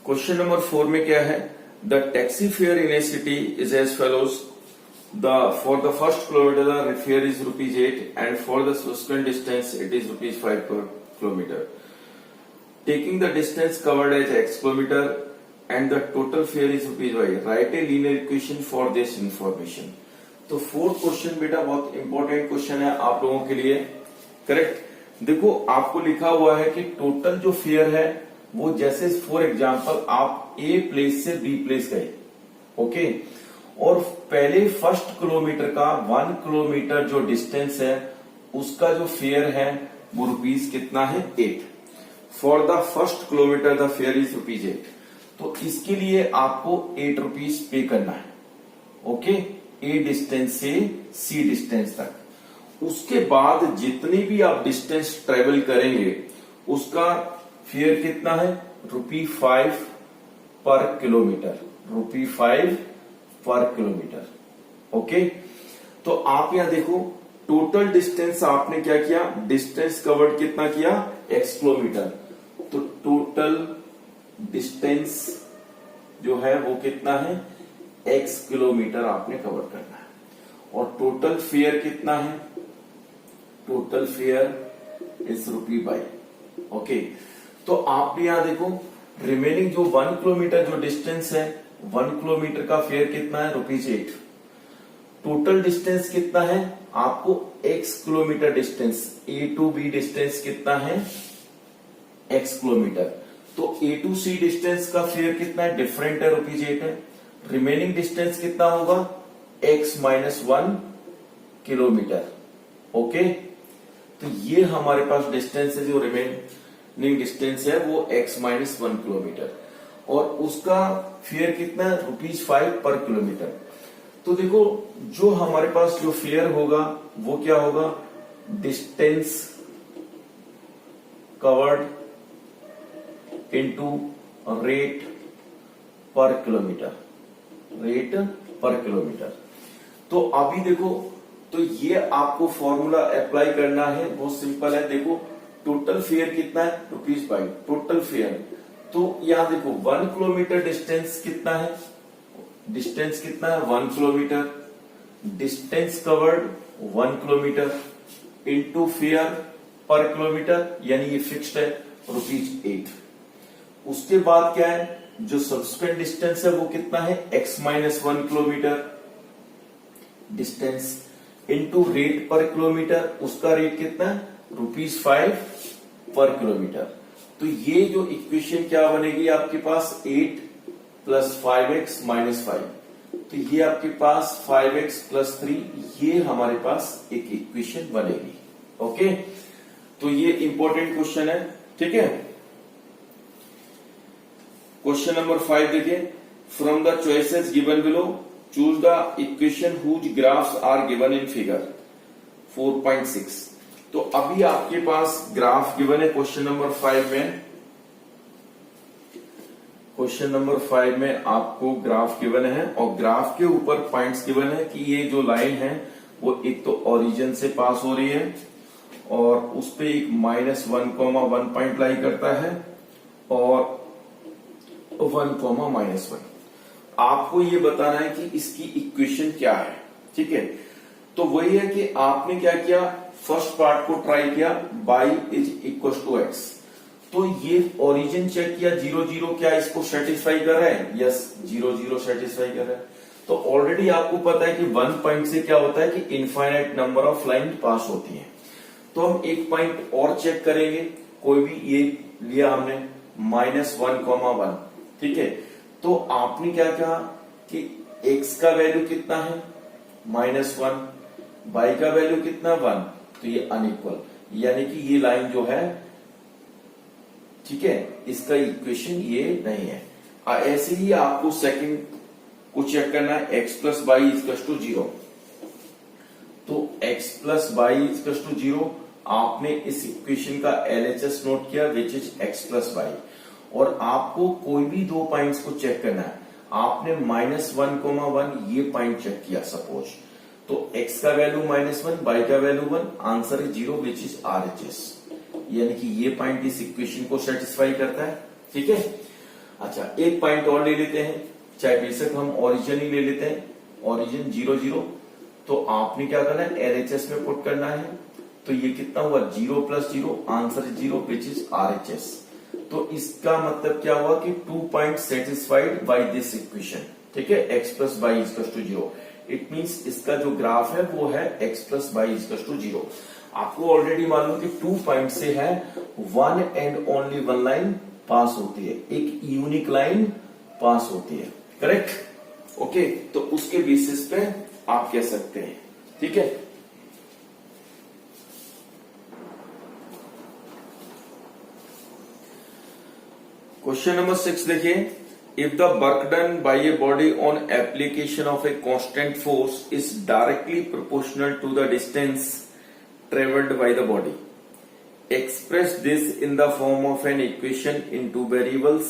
Question number 4 में क्या है, the taxi fare in a city is as follows, for the first kilometre the fare is ₹8 and for the subsequent distance it is ₹5 per kilometer. Taking the distance covered as x kilometer and the total fare is ₹y. Write a linear equation for this information. तो fourth question बेटा बहुत important question है आप लोगों के लिए. Correct. देखो आपको लिखा हुआ है कि टोटल जो फेयर है वो जैसे फॉर एग्जांपल आप ए प्लेस से बी प्लेस गए, ओके, और पहले फर्स्ट किलोमीटर का 1 किलोमीटर जो डिस्टेंस है उसका जो फेयर है वो रुपीज कितना है 8. For the first kilometre the fare is ₹8. तो इसके लिए आपको ₹8 पे करना है, ओके, ए डिस्टेंस से सी डिस्टेंस तक. उसके बाद जितनी भी आप डिस्टेंस ट्रेवल करेंगे उसका फेयर कितना है ₹5 पर किलोमीटर, ₹5 पर किलोमीटर. ओके. तो आप यहां देखो टोटल डिस्टेंस आपने क्या किया, डिस्टेंस कवर्ड कितना किया x किलोमीटर. तो टोटल डिस्टेंस जो है वो कितना है x किलोमीटर आपने कवर करना है. और टोटल फेयर कितना है, टोटल फेयर इज ₹5. ओके. तो आप यहां देखो रिमेनिंग जो 1 किलोमीटर जो डिस्टेंस है 1 किलोमीटर का फेयर कितना है ₹8. टोटल डिस्टेंस कितना है आपको x kilometre distance A to B distance कितना है x किलोमीटर. तो ए टू सी डिस्टेंस का फेयर कितना है डिफरेंट है ₹8 है. रिमेनिंग डिस्टेंस कितना होगा x -1 किलोमीटर. ओके. तो ये हमारे पास डिस्टेंस है जो रिमेनिंग डिस्टेंस है वो x -1 किलोमीटर और उसका फेयर कितना है ₹5 पर किलोमीटर. तो देखो जो हमारे पास जो फेयर होगा वो क्या होगा, डिस्टेंस कवर्ड इनटू रेट पर किलोमीटर, रेट पर किलोमीटर. तो अभी देखो तो ये आपको फॉर्मूला अप्लाई करना है, बहुत सिंपल है. देखो टोटल फेयर कितना है ₹5 टोटल फेयर. तो यहां देखो 1 किलोमीटर डिस्टेंस कितना है, डिस्टेंस कितना है 1 kilometre, distance covered 1 kilometre into fair पर किलोमीटर यानी ये फिक्स्ड है ₹8. उसके बाद क्या है जो सब्सिक्वेंट डिस्टेंस है वो कितना है x -1 kilometre distance into rate पर किलोमीटर, उसका रेट कितना है ₹5 पर किलोमीटर. तो ये जो इक्वेशन क्या बनेगी आपके पास 8 + 5x - 5. तो ये आपके पास 5x + 3 ये हमारे पास एक इक्वेशन बनेगी. ओके. तो ये इंपॉर्टेंट क्वेश्चन है. ठीक है. क्वेश्चन नंबर 5 देखिए, from the choices given below choose the equation whose graphs are given in figure 4.6. तो अभी आपके पास ग्राफ गिवन है क्वेश्चन नंबर 5 में. क्वेश्चन नंबर 5 में आपको ग्राफ गिवन है और ग्राफ के ऊपर पॉइंट्स गिवन है कि ये जो लाइन है वो एक तो ओरिजिन से पास हो रही है और उस पे एक -1,1 पॉइंट लाई करता है और 1,-1. आपको ये बताना है कि इसकी इक्वेशन क्या है. ठीक है. तो वही है कि आपने क्या किया, फर्स्ट पार्ट को ट्राई किया y = x. तो ये ओरिजिन चेक किया 0, 0 क्या इसको सेटिस्फाई कर रहा है, यस 0, 0 सेटिस्फाई कर रहा है. तो ऑलरेडी आपको पता है कि 1 पॉइंट से क्या होता है कि infinite number of line pass होती है. तो हम एक पॉइंट और चेक करेंगे, कोई भी ये लिया हमने -1,1. ठीक है. तो आपने क्या कहा कि x का वैल्यू कितना है -1, y का वैल्यू कितना 1. तो ये अनइक्वल यानी कि ये लाइन जो है, ठीक है, इसका इक्वेशन ये नहीं है. ऐसे ही आपको सेकंड को चेक करना है x + y = 0. तो x + y = 0 आपने इस इक्वेशन का LHS नोट किया विच इज x + y. और आपको कोई भी दो पॉइंट्स को चेक करना है. आपने -1,1 ये पॉइंट चेक किया सपोज, तो x का वैल्यू -1, y का value 1, answer is 0 which is RHS. यानी कि ये पॉइंट इस इक्वेशन को सेटिस्फाई करता है. ठीक है. अच्छा, एक पॉइंट और ले लेते हैं, चाहे बेशक हम ओरिजिन ही ले लेते हैं, ओरिजिन 0 0, तो आपने क्या करना है, एलएचएस में पुट करना है। तो ये कितना हुआ, 0 + 0, आंसर 0 विच इज आरएचएस। तो इसका मतलब क्या हुआ कि 2 point satisfied by this equation, ठीक है, x + y = 0। इट मींस इसका जो ग्राफ है वो है x + y = 0। आपको ऑलरेडी मालूम कि 2 पॉइंट से है one and only one line pass होती है, एक यूनिक लाइन पास होती है, करेक्ट। ओके, तो उसके बेसिस पे आप कह सकते हैं, ठीक है। क्वेश्चन नंबर 6 देखिए, if the work done by a body on application of a constant force is directly proportional to the distance travelled by the body, express this in the form of an equation in two variables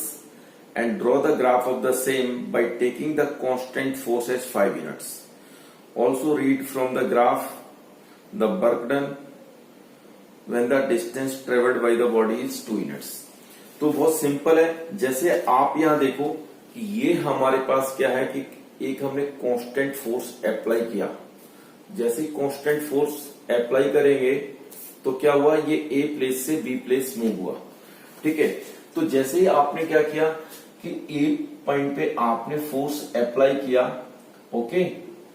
and draw the graph of the same by taking the constant force as 5 units. Also read from the graph the work done when the distance traveled by the body is 2 units. तो बहुत simple है, जैसे आप यहां देखो कि ये हमारे पास क्या है कि एक हमने कांस्टेंट फोर्स अप्लाई किया, जैसे कांस्टेंट फोर्स अप्लाई करेंगे तो क्या हुआ, ये ए प्लेस से बी प्लेस मूव हुआ, ठीक है। तो जैसे ही आपने क्या किया कि ए पॉइंट पे आपने फोर्स अप्लाई किया, ओके,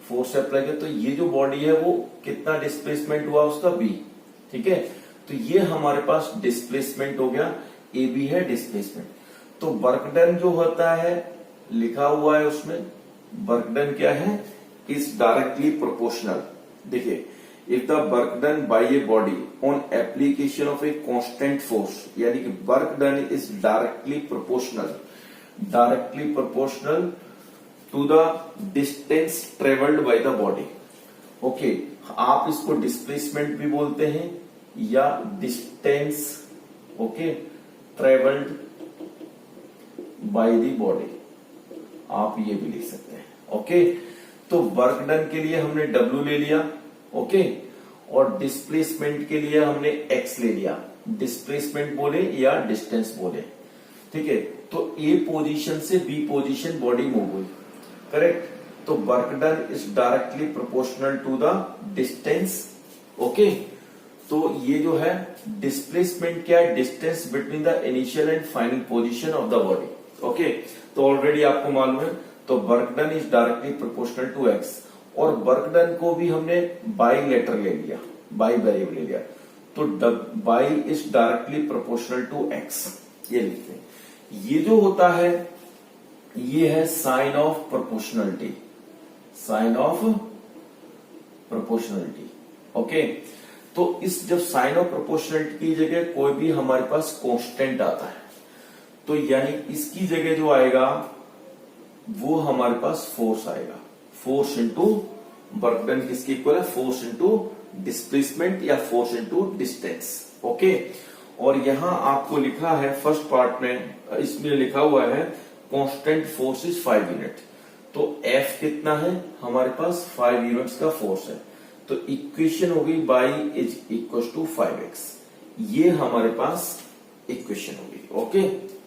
फोर्स अप्लाई किया, तो ये जो बॉडी है वो कितना डिस्प्लेसमेंट हुआ उसका बी, ठीक है। तो ये हमारे पास डिस्प्लेसमेंट हो गया, ए बी है डिस्प्लेसमेंट। तो वर्क डन जो होता है लिखा हुआ है उसमें, वर्क डन क्या है, इज डायरेक्टली प्रोपोर्शनल। देखिए, if the work done by a body on application of a constant force, यानी कि work done is directly proportional to the distance traveled by the body. Okay, आप इसको displacement भी बोलते हैं या distance, okay, travelled by the body, आप ये भी लिख सकते हैं, ओके। तो वर्क डन के लिए हमने W ले लिया, ओके, और डिस्प्लेसमेंट के लिए हमने x ले लिया, डिस्प्लेसमेंट बोले या डिस्टेंस बोले, ठीक है। तो A पोजीशन से B पोजीशन बॉडी मूव हुई, करेक्ट। तो work done is directly proportional to the distance, okay. तो ये जो है डिस्प्लेसमेंट क्या है, distance between the initial and final position of the body, okay. तो ऑलरेडी आपको मालूम है, तो work done is directly proportional to x, और वर्क डन को भी हमने बाई लेटर ले लिया, बाई वेरिएबल ले लिया, तो y is directly proportional to x, ये लिखते हैं। ये जो होता है ये है sign of proportionality, sign of proportionality, okay. तो इस जब साइन ऑफ प्रोपोर्शनलिटी की जगह कोई भी हमारे पास कांस्टेंट आता है, तो यानी इसकी जगह जो आएगा वो हमारे पास फोर्स आएगा, फोर्स इंटू वर्क डन किसकी इक्वल है, फोर्स इंटू डिस्प्लेसमेंट या फोर्स इंटू डिस्टेंस, ओके। और यहां आपको लिखा है फर्स्ट पार्ट में, इसमें लिखा हुआ है कांस्टेंट फोर्स इज 5 यूनिट। तो F कितना है हमारे पास, 5 यूनिट्स का फोर्स है। तो इक्वेशन होगी by is equal to 5x, ये हमारे पास इक्वेशन होगी, ओके।